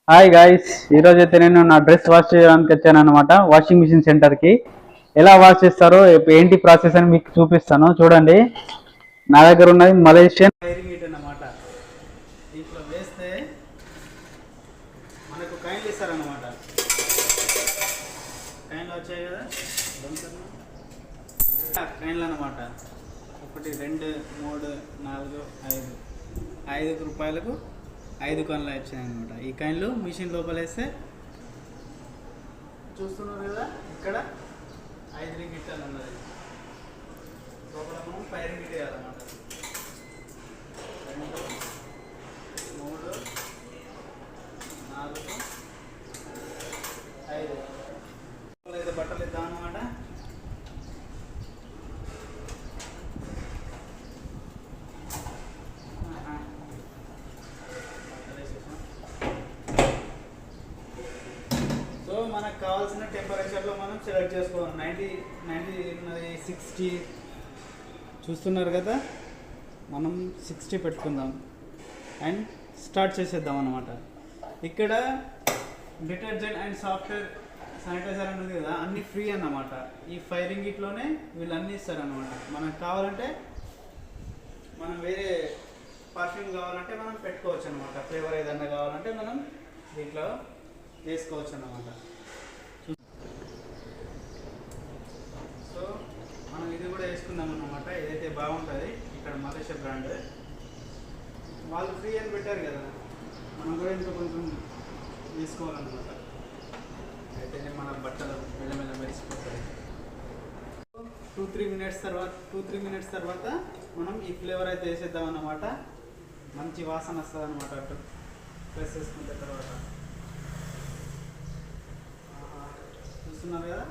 Hi guys, ఈరోజు అయితే నేను నా డ్రెస్ వాష్ చేయడానికి వచ్చాను అనమాట. వాషింగ్ మిషన్ సెంటర్కి ఎలా వాష్ చేస్తారో ఏంటి ప్రాసెస్ అని మీకు చూపిస్తాను. చూడండి, నా దగ్గర ఉన్నది మలేషియన్ ఫైరింగ్ హీట్ అన్నమాట. దీంట్లో వేస్తే మనకు కాయిన్లు ఇస్తారన్నమాట. కాయిన్లు వచ్చాయి కదా, కాయిన్లు అన్నమాట. 1 2 3 4 5 5 రూపాయలకు 5 కాయిన్లు వచ్చాయి అనమాట. ఈ కాయిన్లు మిషన్ లోపల వేస్తే చూస్తున్నారు కదా, ఇక్కడ 5 రింగిట్ అని ఉన్నది. లోపల మనం 5 రింగిట్ వేయాలన్నమాట. 2 3 4 5 అయితే బట్టలు ఇద్దాం అన్నమాట. మనకు కావాల్సిన టెంపరేచర్లో మనం సెలెక్ట్ చేసుకోవాలి. 90 ఉన్నది, 60 చూస్తున్నారు కదా, మనం 60 పెట్టుకుందాం అండ్ స్టార్ట్ చేసేద్దాం అన్నమాట. ఇక్కడ డిటర్జెంట్ అండ్ సాఫ్ట్వేర్ శానిటైజర్ అనేది కదా, అన్నీ ఫ్రీ అన్నమాట. ఈ ఫైరింగ్ ఇట్లోనే వీళ్ళు అన్నీ ఇస్తారన్నమాట. మనకు కావాలంటే మనం వేరే పర్ఫ్యూమ్ కావాలంటే మనం పెట్టుకోవచ్చు అనమాట. ఫ్లేవర్ ఏదన్నా కావాలంటే మనం దీంట్లో వేసుకోవచ్చు అన్నమాట. సో మనం ఇది కూడా వేసుకుందాం అన్నమాట. ఇదైతే బాగుంటుంది. ఇక్కడ మలేషియా బ్రాండ్ వాళ్ళు ఫ్రీ అని పెట్టారు కదా, మనం కూడా ఇంకా కొంచెం వేసుకోవాలన్నమాట. అయితేనే మన బట్టలు మెల్లమెల్ల మెరిసిపోతాయి. 2-3 మినిట్స్ తర్వాత మనం ఈ ఫ్లేవర్ అయితే వేసేద్దాం అన్నమాట. మంచి వాసన వస్తుంది అన్నమాట. అటు ప్రెస్ చేసుకున్న తర్వాత చూస్తున్నారు కదా,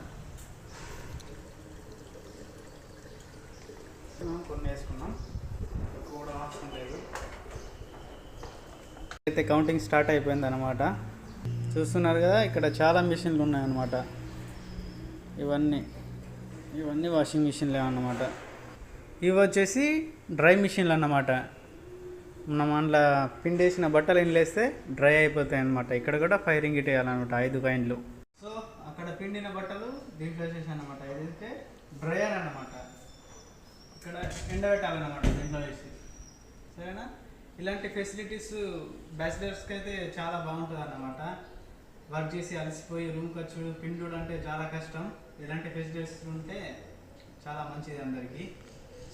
కొన్ని వేసుకున్నాం, కూడా అవసరం లేదు. అయితే కౌంటింగ్ స్టార్ట్ అయిపోయింది అనమాట. చూస్తున్నారు కదా, ఇక్కడ చాలా మిషన్లు ఉన్నాయన్నమాట. ఇవన్నీ వాషింగ్ మిషన్లే అన్నమాట. ఇవి వచ్చేసి డ్రై మిషన్లు అన్నమాట. మనం అందులో పిండేసిన బట్టలు ఇండ్లేస్తే డ్రై అయిపోతాయి అన్నమాట. ఇక్కడ కూడా ఫైరింగ్ ఇట్ వేయాలన్నమాట, 5 కాయిన్లు. సో అక్కడ పిండిన బట్టలు దీంట్లో వేసేసి అన్నమాట. ఇదైతే డ్రైయర్ అన్నమాట. ఇక్కడ ఎండబెట్టాలన్నమాట దీంట్లో వేసి, సరేనా. ఇలాంటి ఫెసిలిటీస్ బ్యాచిలర్స్కి అయితే చాలా బాగుంటుంది అన్నమాట. వర్క్ చేసి అలసిపోయి రూమ్కి వచ్చి పిండుడు అంటే చాలా కష్టం. ఇలాంటి ఫెసిలిటీస్ ఉంటే చాలా మంచిది అందరికీ.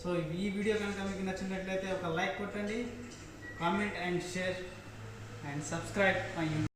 సో ఈ వీడియో కనుక మీకు నచ్చినట్లయితే ఒక లైక్ కొట్టండి, comment and share and subscribe my